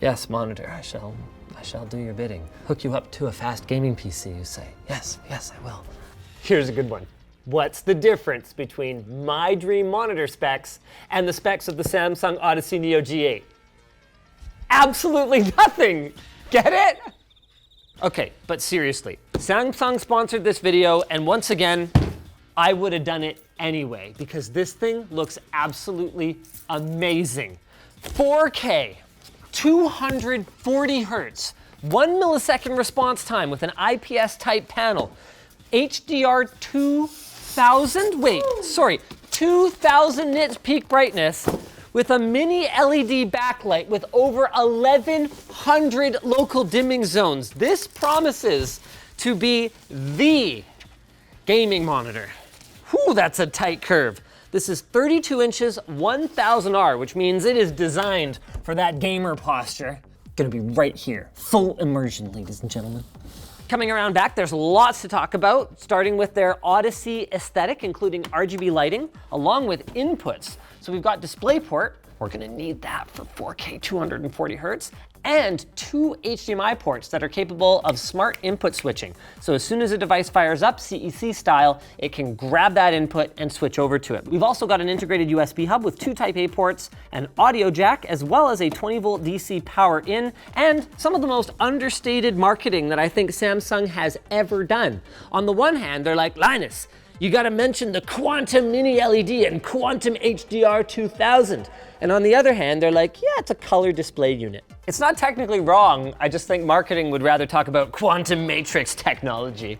Yes, monitor, I shall do your bidding. Hook you up to a fast gaming PC, you say. Yes, yes, I will. Here's a good one. What's the difference between my dream monitor specs and the specs of the Samsung Odyssey Neo G8? Absolutely nothing. Get it? Okay, but seriously, Samsung sponsored this video, and once again, I would have done it anyway because this thing looks absolutely amazing. 4K, 240 hertz, 1 millisecond response time with an IPS type panel, HDR 2000 nits peak brightness with a mini LED backlight with over 1,100 local dimming zones. This promises to be the gaming monitor. Whew, that's a tight curve. This is 32 inches, 1000R, which means it is designed for that gamer posture. Gonna be right here, full immersion, ladies and gentlemen. Coming around back, there's lots to talk about, starting with their Odyssey aesthetic, including RGB lighting, along with inputs. So we've got DisplayPort, we're gonna need that for 4K 240 hertz, and 2 HDMI ports that are capable of smart input switching. So as soon as a device fires up, CEC style, it can grab that input and switch over to it. We've also got an integrated USB hub with 2 Type A ports, an audio jack, as well as a 20-volt DC power in, and some of the most understated marketing that I think Samsung has ever done. On the one hand, they're like, Linus, you gotta mention the Quantum Mini LED and Quantum HDR 2000. And on the other hand, they're like, yeah, it's a color display unit. It's not technically wrong, I just think marketing would rather talk about quantum matrix technology.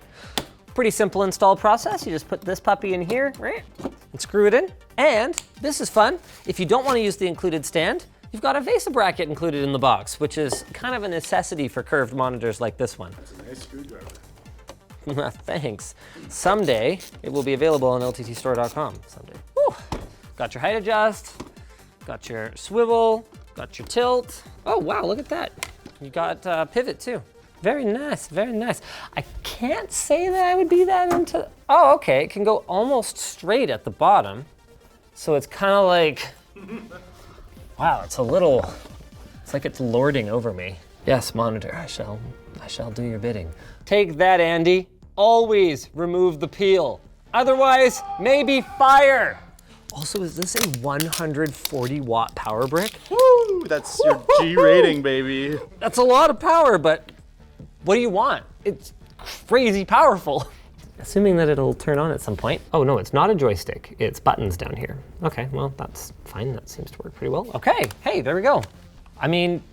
Pretty simple install process. You just put this puppy in here, right? And screw it in. And this is fun. If you don't wanna use the included stand, you've got a VESA bracket included in the box, which is kind of a necessity for curved monitors like this one. That's a nice screwdriver. Thanks. Someday, it will be available on lttstore.com someday. Whew. Got your height adjust, got your swivel, got your tilt. Oh wow, look at that. You got pivot too. Very nice, very nice. I can't say that I would be that into, oh okay, it can go almost straight at the bottom. So it's kind of like, wow, it's like it's lording over me. Yes, monitor, I shall do your bidding. Take that, Andy. Always remove the peel. Otherwise, maybe fire. Also, is this a 140 watt power brick? Woo, that's your G rating, baby. That's a lot of power, but what do you want? It's crazy powerful. Assuming that it'll turn on at some point. Oh no, it's not a joystick, it's buttons down here. Okay, well, that's fine. That seems to work pretty well. Okay, hey, there we go. I mean,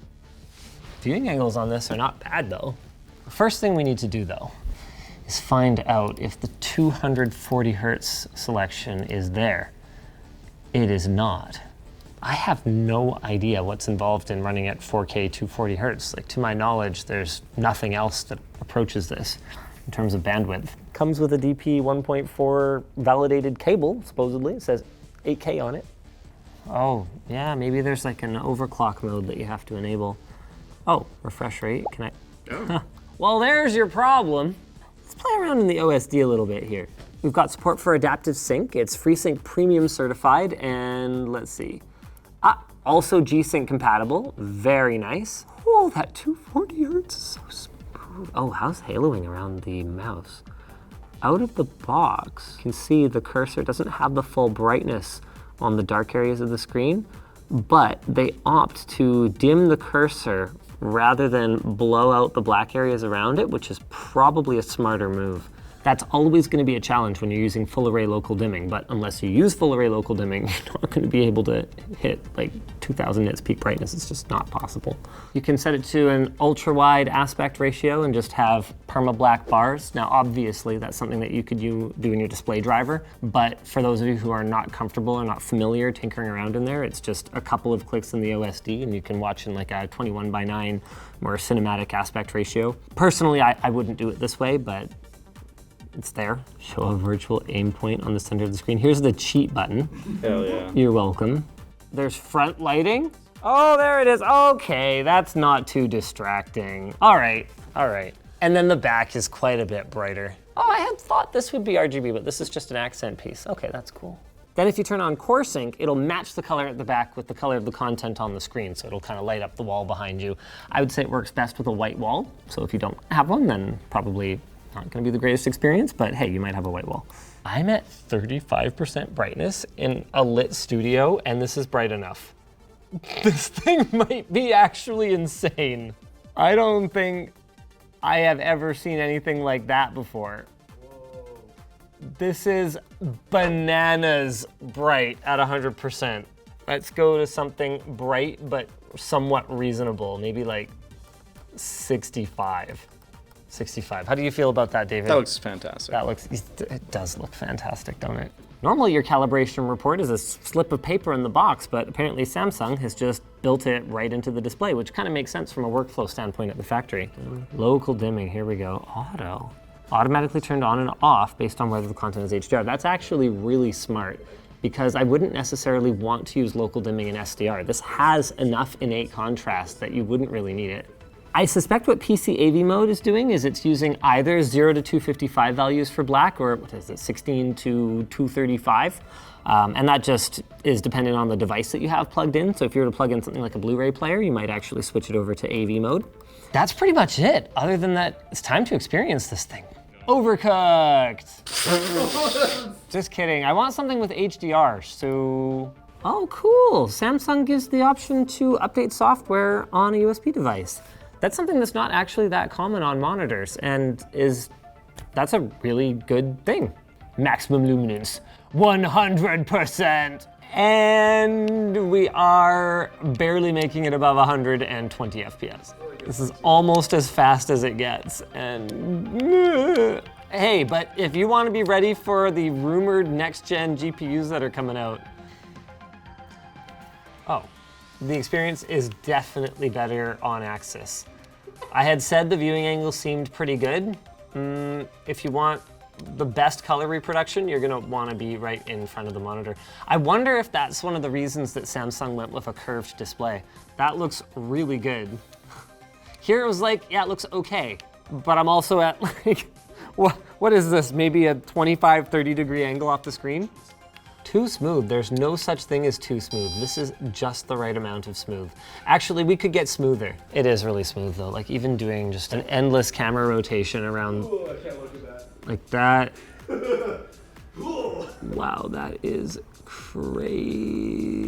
viewing angles on this are not bad though. The first thing we need to do though is find out if the 240 hertz selection is there. It is not. I have no idea what's involved in running at 4K 240 hertz. Like, to my knowledge, there's nothing else that approaches this in terms of bandwidth. Comes with a DP 1.4 validated cable, supposedly. It says 8K on it. Oh, yeah, maybe there's like an overclock mode that you have to enable. Oh, refresh rate, can I? Oh. Well, there's your problem. Let's play around in the OSD a little bit here. We've got support for adaptive sync. It's FreeSync Premium certified, and let's see. Also G-Sync compatible, very nice. Oh, that 240 hertz is so smooth. Oh, how's haloing around the mouse? Out of the box, you can see the cursor doesn't have the full brightness on the dark areas of the screen, but they opt to dim the cursor rather than blow out the black areas around it, which is probably a smarter move. That's always going to be a challenge when you're using full array local dimming, but unless you use full array local dimming, you're not going to be able to hit like 2000 nits peak brightness. It's just not possible. You can set it to an ultra wide aspect ratio and just have perma black bars. Now, obviously, that's something that you could do in your display driver, but for those of you who are not comfortable or not familiar tinkering around in there, it's just a couple of clicks in the OSD and you can watch in like a 21:9 more cinematic aspect ratio. Personally, I wouldn't do it this way, but it's there. Show a virtual aim point on the center of the screen. Here's the cheat button. Hell yeah. You're welcome. There's front lighting. Oh, there it is. Okay, that's not too distracting. All right, all right. And then the back is quite a bit brighter. Oh, I had thought this would be RGB, but this is just an accent piece. Okay, that's cool. Then if you turn on Core Sync, it'll match the color at the back with the color of the content on the screen, so it'll kind of light up the wall behind you. I would say it works best with a white wall, so if you don't have one, then probably not gonna be the greatest experience, but hey, you might have a white wall. I'm at 35% brightness in a lit studio, and this is bright enough. This thing might be actually insane. I don't think I have ever seen anything like that before. This is bananas bright at 100%. Let's go to something bright but somewhat reasonable, maybe like 65. 65. How do you feel about that, David? That looks fantastic. It does look fantastic, don't it? Normally your calibration report is a slip of paper in the box, but apparently Samsung has just built it right into the display, which kind of makes sense from a workflow standpoint at the factory. Local dimming, here we go. Auto. Automatically turned on and off based on whether the content is HDR. That's actually really smart because I wouldn't necessarily want to use local dimming in SDR. This has enough innate contrast that you wouldn't really need it. I suspect what PC AV mode is doing is it's using either 0 to 255 values for black or what is it, 16 to 235. And that just is dependent on the device that you have plugged in. So if you were to plug in something like a Blu-ray player, you might actually switch it over to AV mode. That's pretty much it. Other than that, it's time to experience this thing. Overcooked. Just kidding. I want something with HDR, so... Oh, cool. Samsung gives the option to update software on a USB device. That's something that's not actually that common on monitors, and that's a really good thing. Maximum luminance, 100%. And we are barely making it above 120 FPS. This is almost as fast as it gets, and hey, but if you want to be ready for the rumored next-gen GPUs that are coming out, oh, the experience is definitely better on Axis. I had said the viewing angle seemed pretty good. If you want the best color reproduction, you're gonna wanna be right in front of the monitor. I wonder if that's one of the reasons that Samsung went with a curved display. That looks really good. Here it was like, yeah, it looks okay, but I'm also at like, what is this? Maybe a 25, 30 degree angle off the screen? Too smooth. There's no such thing as too smooth. This is just the right amount of smooth. Actually, we could get smoother. It is really smooth though. Like even doing just an endless camera rotation around. Ooh, I can't look at that. Like that. Wow, that is crazy.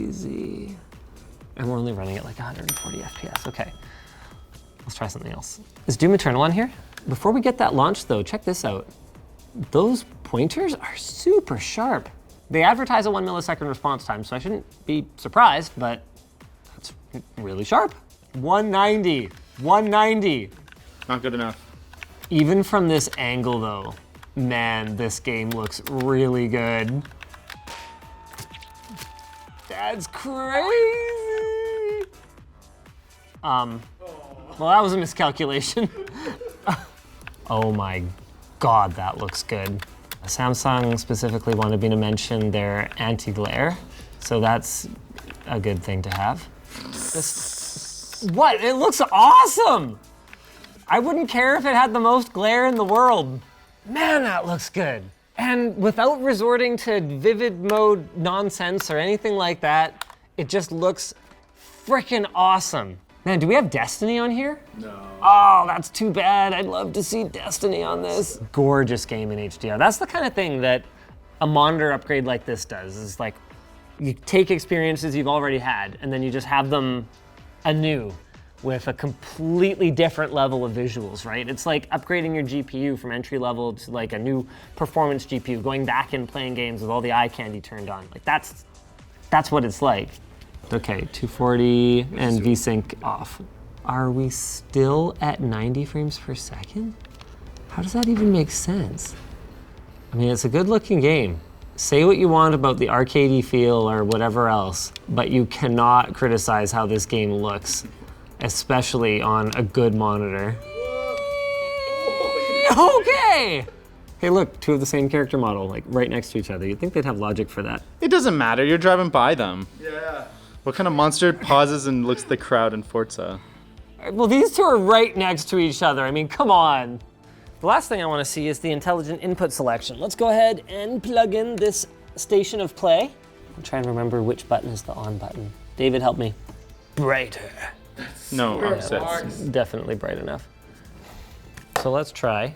And we're only running at like 140 FPS. Okay, let's try something else. Is Doom Eternal on here? Before we get that launched though, check this out. Those pointers are super sharp. They advertise a 1 millisecond response time, so I shouldn't be surprised, but that's really sharp. 190, 190. Not good enough. Even from this angle though, man, this game looks really good. That's crazy. Well, that was a miscalculation. Oh my God, that looks good. Samsung specifically wanted me to mention their anti-glare, so that's a good thing to have. What? It looks awesome! I wouldn't care if it had the most glare in the world. Man, that looks good. And without resorting to vivid mode nonsense or anything like that, it just looks freaking awesome. Man, do we have Destiny on here? No. Oh, that's too bad. I'd love to see Destiny on this. Gorgeous game in HDR. That's the kind of thing that a monitor upgrade like this does. Is like, you take experiences you've already had and then you just have them anew with a completely different level of visuals, right? It's like upgrading your GPU from entry level to like a new performance GPU, going back and playing games with all the eye candy turned on. Like that's what it's like. Okay, 240 and VSync off. Are we still at 90 frames per second? How does that even make sense? I mean, it's a good looking game. Say what you want about the arcadey feel or whatever else, but you cannot criticize how this game looks, especially on a good monitor. Okay! Hey look, two of the same character model, like right next to each other. You'd think they'd have logic for that. It doesn't matter, you're driving by them. Yeah. What kind of monster pauses and looks at the crowd in Forza? Well, these two are right next to each other. I mean, come on. The last thing I want to see is the intelligent input selection. Let's go ahead and plug in this station of play. I'm trying to remember which button is the on button. David, help me. Brighter. No, offsets. Definitely bright enough. So let's try.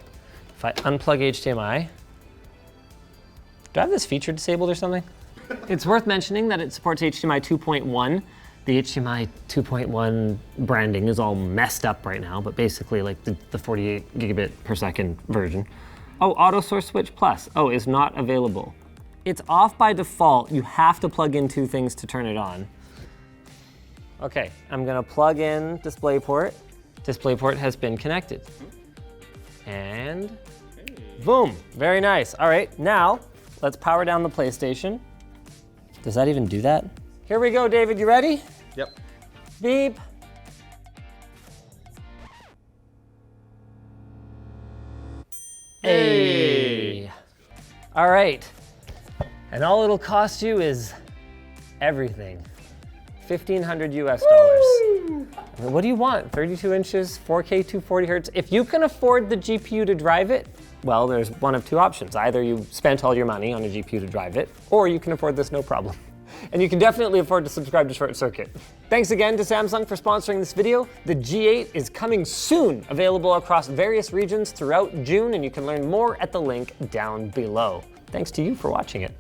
If I unplug HDMI, do I have this feature disabled or something? It's worth mentioning that it supports HDMI 2.1. The HDMI 2.1 branding is all messed up right now, but basically like the 48 gigabit per second version. Oh, auto source switch plus. Oh, is not available. It's off by default. You have to plug in two things to turn it on. Okay, I'm gonna plug in DisplayPort. DisplayPort has been connected. And boom, very nice. All right, now let's power down the PlayStation. Does that even do that? Here we go, David, you ready? Yep. Beep. Hey. All right, and all it'll cost you is everything. $1,500 US. What do you want? 32 inches, 4K, 240 hertz? If you can afford the GPU to drive it, well, there's one of two options. Either you spent all your money on a GPU to drive it, or you can afford this no problem. And you can definitely afford to subscribe to Short Circuit. Thanks again to Samsung for sponsoring this video. The G8 is coming soon, available across various regions throughout June, and you can learn more at the link down below. Thanks to you for watching it.